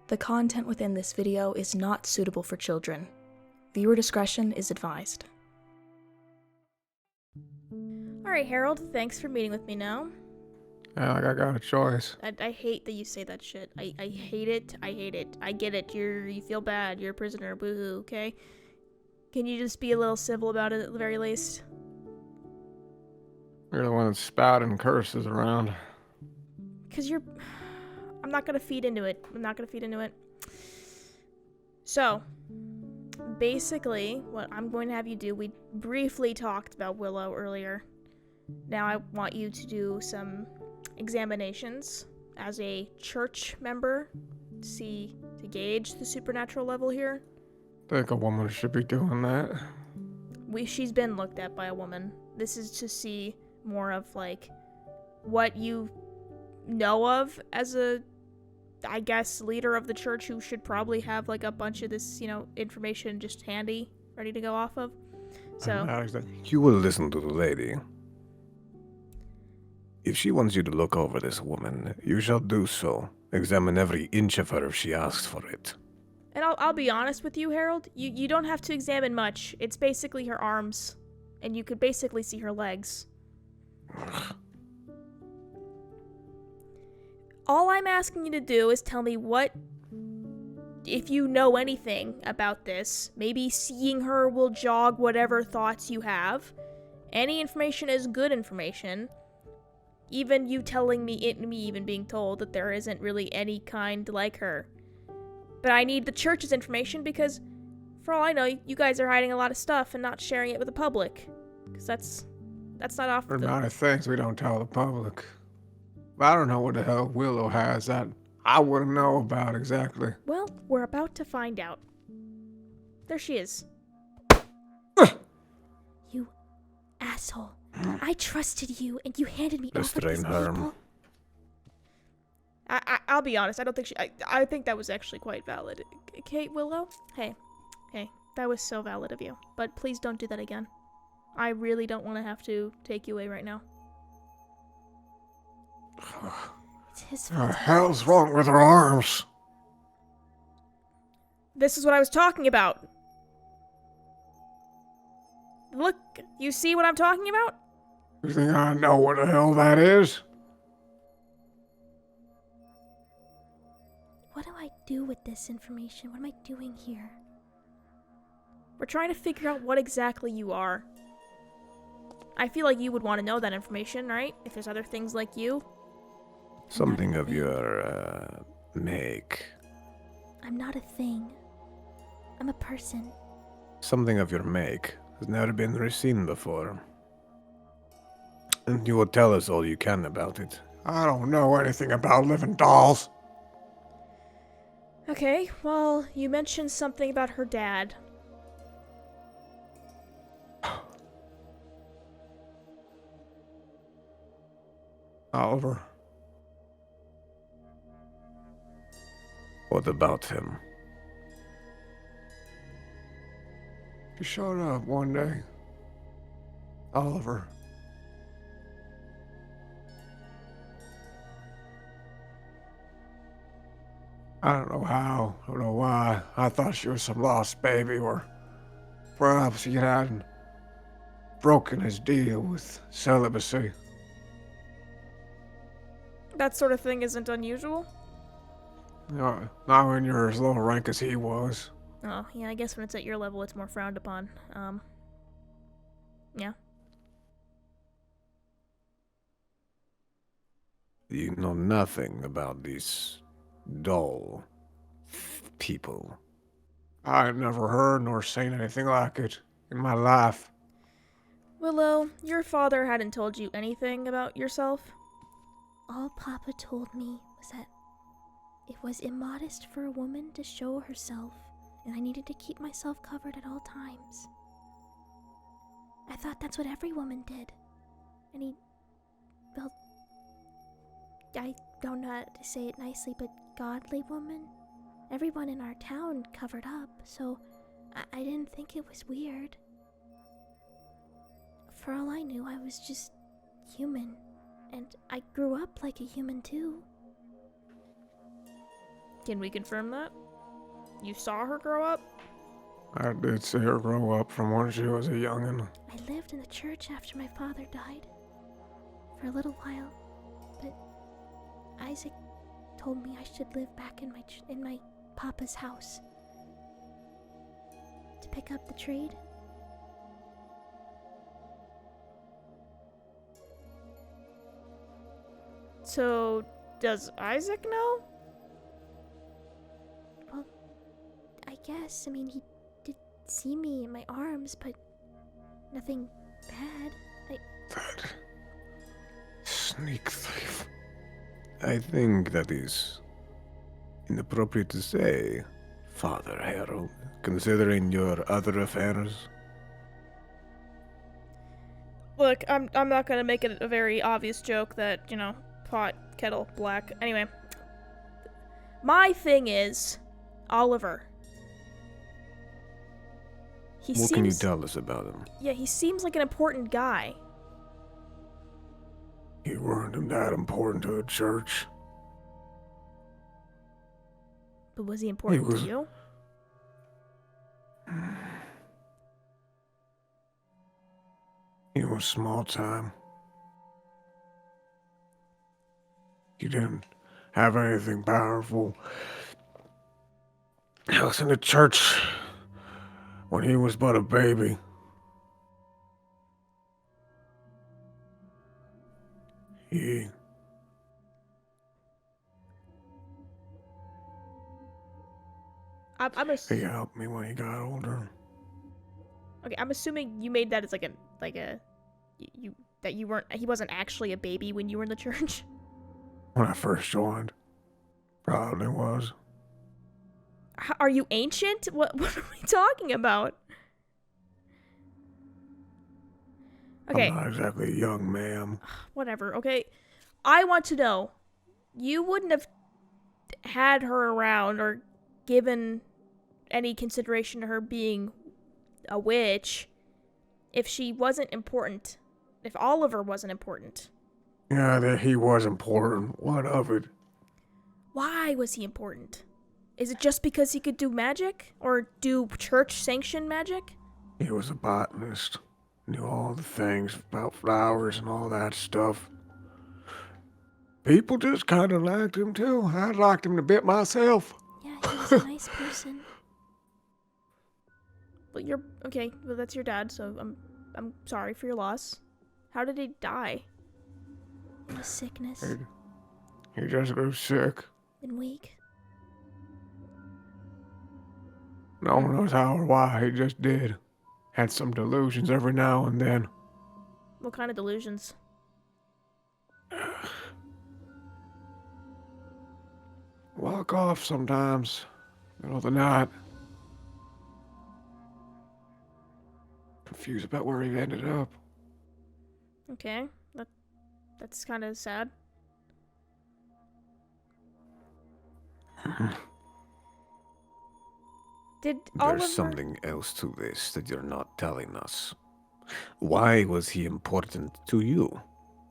The content within this video is not suitable for children. Viewer discretion is advised. Alright, Harold, thanks for meeting with me now. Yeah, like I got a choice. I hate that you say that shit. I hate it. I hate it. I get it. You feel bad. You're a prisoner. Boo-hoo, okay? Can you just be a little civil about it at the very least? You're the one that's spouting curses around. Because you're... I'm not going to feed into it. So, basically, what I'm going to have you do, we briefly talked about Willow earlier. Now I want you to do some examinations as a church member to gauge the supernatural level here. I think a woman should be doing that. She's been looked at by a woman. This is to see more of, like, what you know of as a, I guess, leader of the church who should probably have, like, a bunch of this, information just handy, ready to go off of. So, You will listen to the lady. If she wants you to look over this woman, you shall do so. Examine every inch of her if she asks for it. and I'll be honest with you, Harold, you don't have to examine much. It's basically her arms, and you could basically see her legs. All I'm asking you to do is tell me if you know anything about this. Maybe seeing her will jog whatever thoughts you have. Any information is good information. Even you telling me even being told that there isn't really any kind like her. But I need the church's information because, for all I know, you guys are hiding a lot of stuff and not sharing it with the public. Because that's not off There are the... a lot of things we don't tell the public. But I don't know what the hell Willow has that I wouldn't know about exactly. Well, we're about to find out. There she is. You asshole. I trusted you, and you handed me off with these Restrain her. people. I'll be honest, I don't think I think that was actually quite valid. Okay, Willow? Hey, that was so valid of you. But please don't do that again. I really don't want to have to take you away right now. It's his What fault. the hell's wrong with her arms? This is what I was talking about. Look, you see what I'm talking about? You think I know what the hell that is? What do I do with this information? What am I doing here? We're trying to figure out what exactly you are. I feel like you would want to know that information, right? If there's other things like you. Something of your, make. I'm not a thing. I'm a person. Something of your make has never been seen before. And you will tell us all you can about it. I don't know anything about living dolls. Okay, well, you mentioned something about her dad. Oliver. What about him? He showed up one day. Oliver. I don't know how, I don't know why. I thought she was some lost baby, or perhaps he hadn't broken his deal with celibacy. That sort of thing isn't unusual. No, not when you're as low rank as he was. Oh, yeah, I guess when it's at your level, it's more frowned upon. Yeah. You know nothing about these doll people. I've never heard nor seen anything like it in my life. Willow, your father hadn't told you anything about yourself? All Papa told me was that it was immodest for a woman to show herself, and I needed to keep myself covered at all times. I thought that's what every woman did. Well, I don't know how to say it nicely, but godly woman? Everyone in our town covered up, so I didn't think it was weird. For all I knew, I was just human, and I grew up like a human too. Can we confirm that? You saw her grow up? I did see her grow up from when she was a youngin'. I lived in the church after my father died. For a little while. But Isaac told me I should live back in my papa's house. To pick up the trade. So, does Isaac know? Well, I guess. I mean, he did see me in my arms, but nothing bad. That sneak thief. I think that is inappropriate to say, Father Harold, considering your other affairs. Look, I'm not gonna make it a very obvious joke that, you know, pot, kettle, black. Anyway. My thing is, Oliver. What can you tell us about him? Yeah, he seems like an important guy. He weren't that important to the church. But was he important to you? He was small time. He didn't have anything powerful. I was in the church when he was but a baby. He helped me when he got older. Okay, I'm assuming you made that as he wasn't actually a baby when you were in the church. When I first joined, probably was. Are you ancient? What are we talking about? Okay. I'm not exactly a young man. Whatever, okay. I want to know, you wouldn't have had her around or given any consideration to her being a witch if she wasn't important. If Oliver wasn't important. Yeah, that he was important. What of it? Why was he important? Is it just because he could do magic? Or do church-sanctioned magic? He was a botanist. Knew all the things about flowers and all that stuff. People just kind of liked him, too. I liked him a bit myself. Yeah, he was a nice person. Well, well, that's your dad, so I'm sorry for your loss. How did he die? It was sickness. He just grew sick. And weak. No one knows how or why, he just did. Had some delusions every now and then. What kind of delusions? Walk off sometimes. Middle of the night. Confused about where he ended up. Okay, that's kind of sad. Did Oliver... There's something else to this that you're not telling us. Why was he important to you?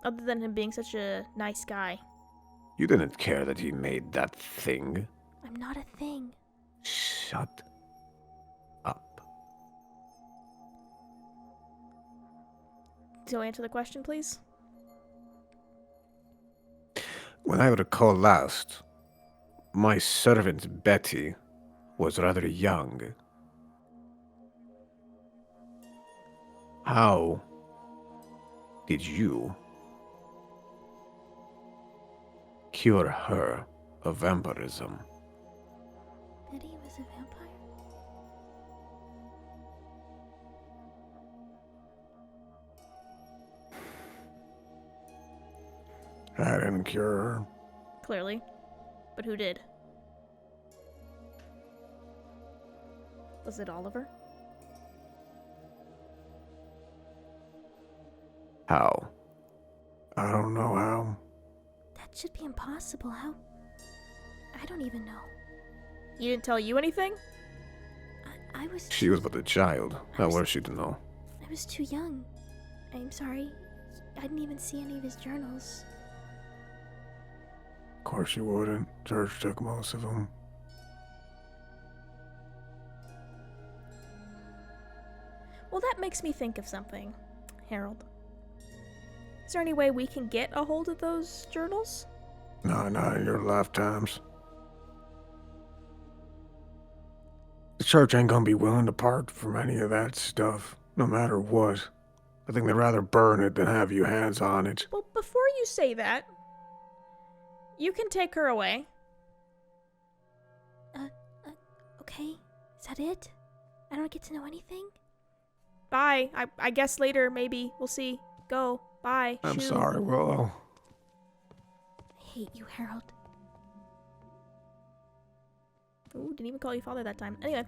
Other than him being such a nice guy. You didn't care that he made that thing. I'm not a thing. Shut up. So answer the question, please. When I recall last, my servant Betty was rather young. How did you cure her of vampirism? Betty was a vampire? I didn't cure her. Clearly. But who did? Was it Oliver? How? I don't know how. That should be impossible. How? I don't even know. He didn't tell you anything? I was... She was but a child. How was she to know? I was too young. I'm sorry. I didn't even see any of his journals. course you wouldn't. Church took most of them. Well, that makes me think of something, Harold. Is there any way we can get a hold of those journals? No, not in your lifetimes. The church ain't gonna be willing to part from any of that stuff, no matter what. I think they'd rather burn it than have you hands on it. Well, before you say that, you can take her away. Okay, is that it? I don't get to know anything? Bye. I guess later, maybe. We'll see. Go. Bye. I'm Shoo. sorry, Willow. I hate you, Harold. Ooh, didn't even call you father that time. Anyway,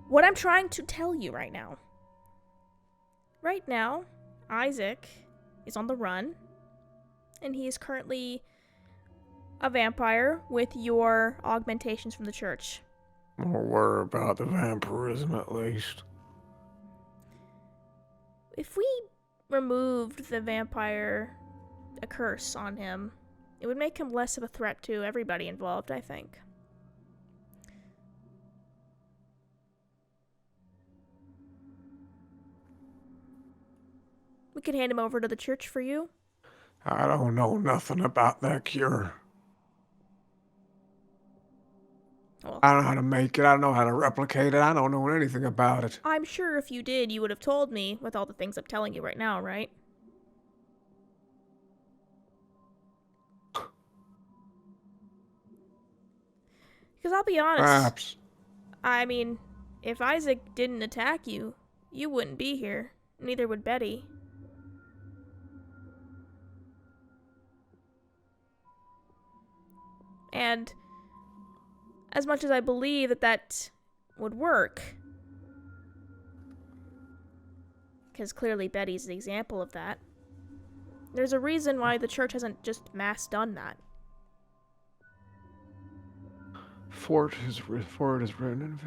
what I'm trying to tell you right now. Right now, Isaac is on the run, and he is currently a vampire with your augmentations from the church. Don't worry about the vampirism at least. If we removed the vampire, a curse on him, it would make him less of a threat to everybody involved, I think. We could hand him over to the church for you. I don't know nothing about that cure. Well, I don't know how to make it. I don't know how to replicate it. I don't know anything about it. I'm sure if you did, you would have told me with all the things I'm telling you right now, right? Because I'll be honest. Perhaps. I mean, if Isaac didn't attack you, you wouldn't be here. Neither would Betty. And as much as I believe that that would work, because clearly Betty's the example of that, there's a reason why the church hasn't just mass done that. For it is written,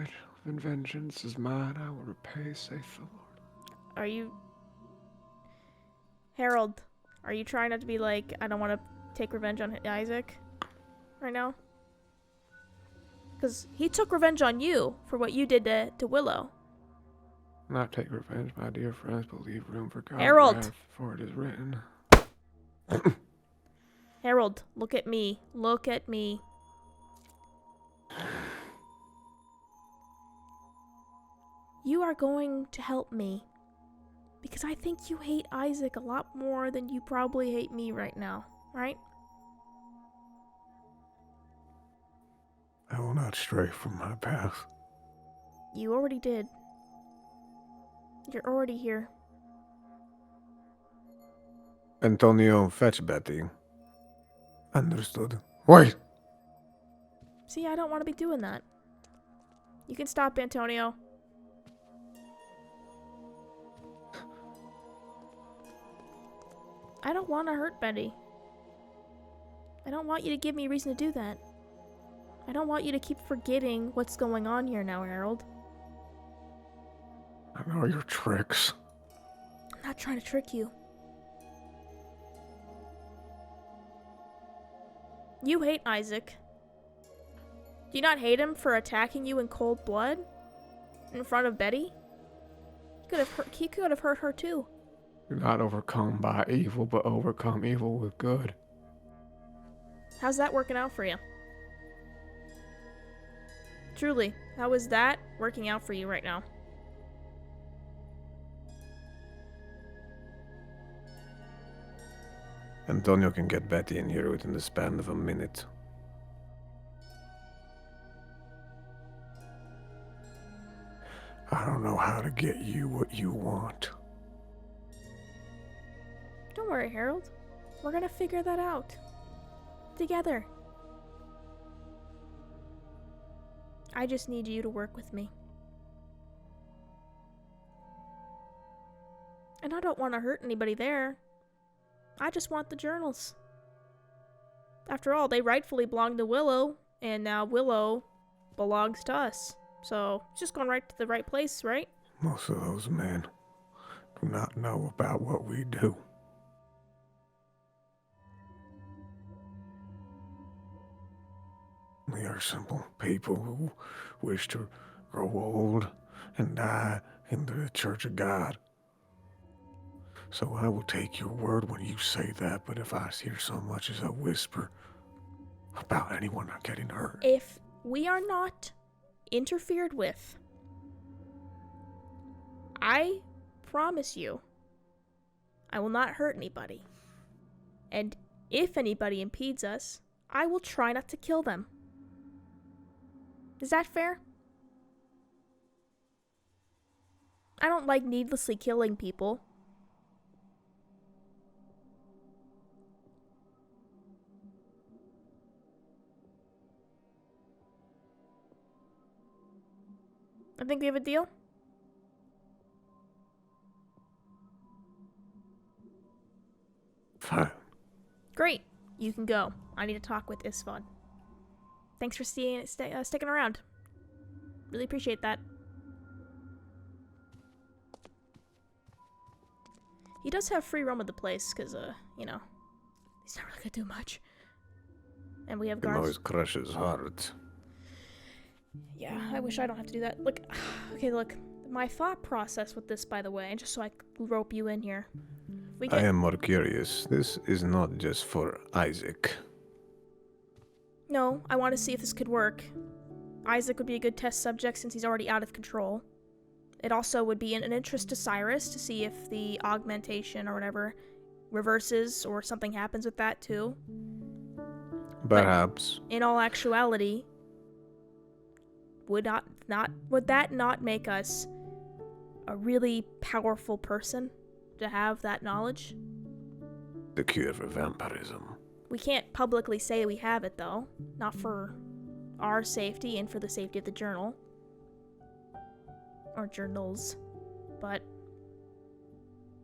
in vengeance is mine, I will repay, saith the Lord. Are you... Harold, are you trying not to be like, I don't want to take revenge on Isaac right now? Because he took revenge on you for what you did to Willow. Not take revenge, my dear friends, but leave room for God's Harold! wrath, for it is written. Harold, look at me. Look at me. You are going to help me. Because I think you hate Isaac a lot more than you probably hate me right now, right? I will not stray from my path. You already did. You're already here. Antonio, fetch Betty. Understood. Wait! See, I don't want to be doing that. You can stop, Antonio. I don't want to hurt Betty. I don't want you to give me a reason to do that. I don't want you to keep forgetting what's going on here now, Harold. I know your tricks. I'm not trying to trick you. You hate Isaac. Do you not hate him for attacking you in cold blood? In front of Betty? He could have hurt her too. You're not overcome by evil, but overcome evil with good. How's that working out for you? Truly, how is that working out for you right now? Antonio can get Betty in here within the span of a minute. I don't know how to get you what you want. Don't worry, Harold. We're gonna figure that out. Together. I just need you to work with me. And I don't want to hurt anybody there. I just want the journals. After all, they rightfully belong to Willow, and now Willow belongs to us. So, it's just going right to the right place, right? Most of those men do not know about what we do. We are simple people who wish to grow old and die in the Church of God. So I will take your word when you say that, but if I hear so much as a whisper about anyone not getting hurt. If we are not interfered with, I promise you, I will not hurt anybody. And if anybody impedes us, I will try not to kill them. Is that fair? I don't like needlessly killing people. I think we have a deal. Fine. Great. You can go. I need to talk with Isfon. Thanks for sticking around. Really appreciate that. He does have free roam of the place, because, you know, he's not really gonna do much. And we have It always guards. crushes heart. Yeah, I wish I don't have to do that. Look, okay, look. My thought process with this, by the way, just so I can rope you in here. We I get, am more curious. This is not just for Isaac. no, I want to see if this could work. Isaac would be a good test subject since he's already out of control. It also would be an interest to Cyrus to see if the augmentation or whatever reverses or something happens with that too. Perhaps. In all actuality, would that not make us a really powerful person to have that knowledge? The cure for vampirism. We can't publicly say we have it though, not for our safety and for the safety of the journal. Or journals. But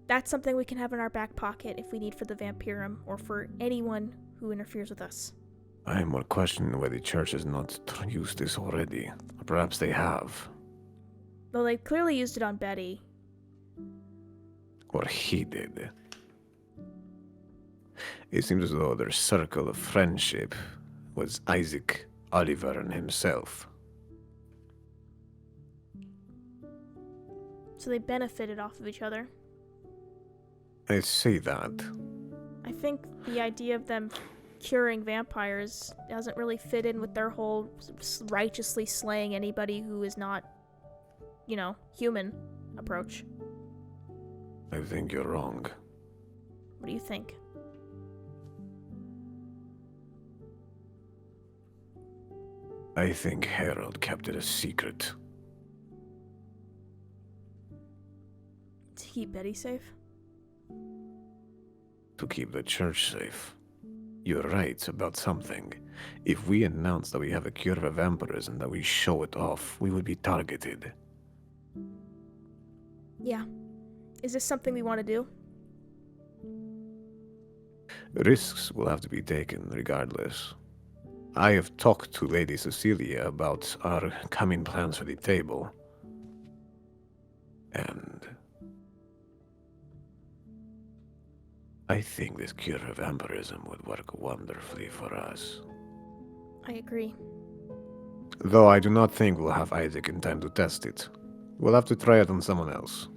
that's something we can have in our back pocket if we need for the vampirum or for anyone who interferes with us. I am more questioning whether the church has not used this already. Or perhaps they have. Though they clearly used it on Betty. Or he did. It seems as though their circle of friendship was Isaac, Oliver, and himself. So they benefited off of each other. I say that. I think the idea of them curing vampires doesn't really fit in with their whole righteously slaying anybody who is not, you know, human approach. I think you're wrong. What do you think? I think Harold kept it a secret. To keep Betty safe? To keep the church safe. You're right about something. If we announce that we have a cure for vampirism, that we show it off, we would be targeted. Yeah. Is this something we want to do? Risks will have to be taken regardless. I have talked to Lady Cecilia about our coming plans for the table. And I think this cure for vampirism would work wonderfully for us. I agree. Though I do not think we'll have Isaac in time to test it. We'll have to try it on someone else.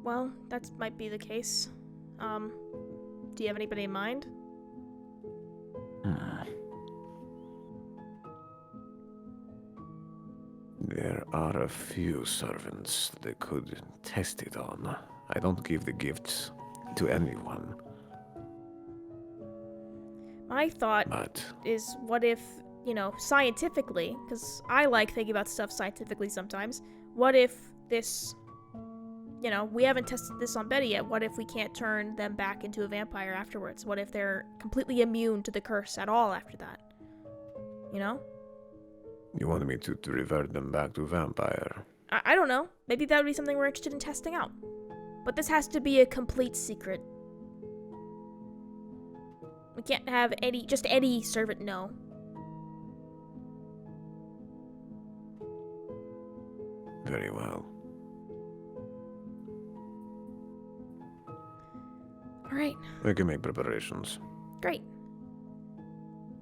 Well, that might be the case. Do you have anybody in mind? There are a few servants that could test it on. I don't give the gifts to anyone. My thought But is, what if, you know, scientifically, because I like thinking about stuff scientifically sometimes, what if this, you know, we haven't tested this on Betty yet, what if we can't turn them back into a vampire afterwards? What if they're completely immune to the curse at all after that? You know? you wanted me to revert them back to vampire. I don't know. Maybe that would be something we're interested in testing out. But this has to be a complete secret. We can't have just any servant know. Very well. Alright, We can make preparations. great.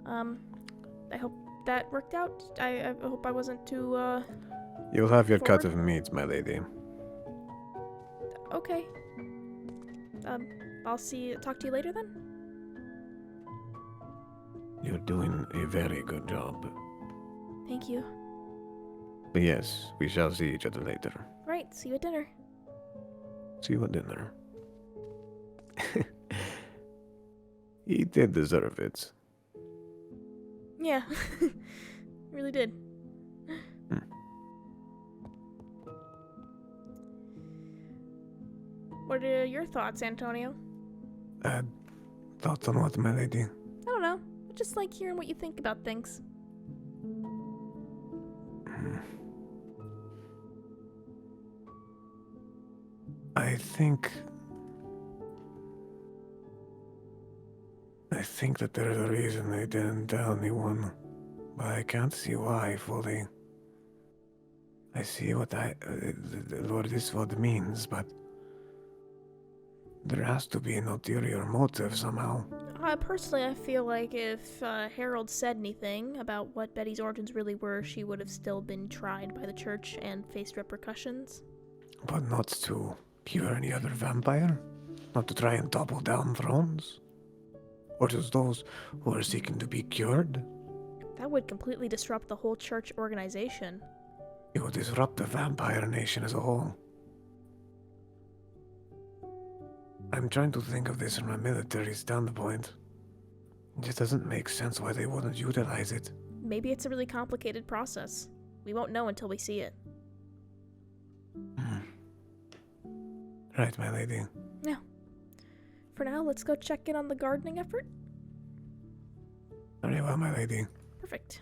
I hope that worked out? I hope I wasn't too, You'll have your cut Forward? of meat, my lady. okay. I'll talk to you later then? You're doing a very good job. Thank you. But yes, we shall see each other later. Right, see you at dinner. See you at dinner. He did deserve it. Yeah. Really did. What are your thoughts, Antonio? Thoughts on what, my lady? I don't know. I just like hearing what you think about things. I think that there's a reason they didn't tell anyone, but I can't see why fully. I see what Lord Isvod means, but there has to be an ulterior motive somehow. Personally, I feel like if Harold said anything about what Betty's origins really were, she would have still been tried by the church and faced repercussions. But not to cure any other vampire? Not to try and topple down thrones? Or just those who are seeking to be cured? That would completely disrupt the whole church organization. It would disrupt the vampire nation as a whole. I'm trying to think of this from a military standpoint. It just doesn't make sense why they wouldn't utilize it. Maybe it's a really complicated process. We won't know until we see it. Right, my lady. Yeah. For now, let's go check in on the gardening effort. Very well, my lady. Perfect.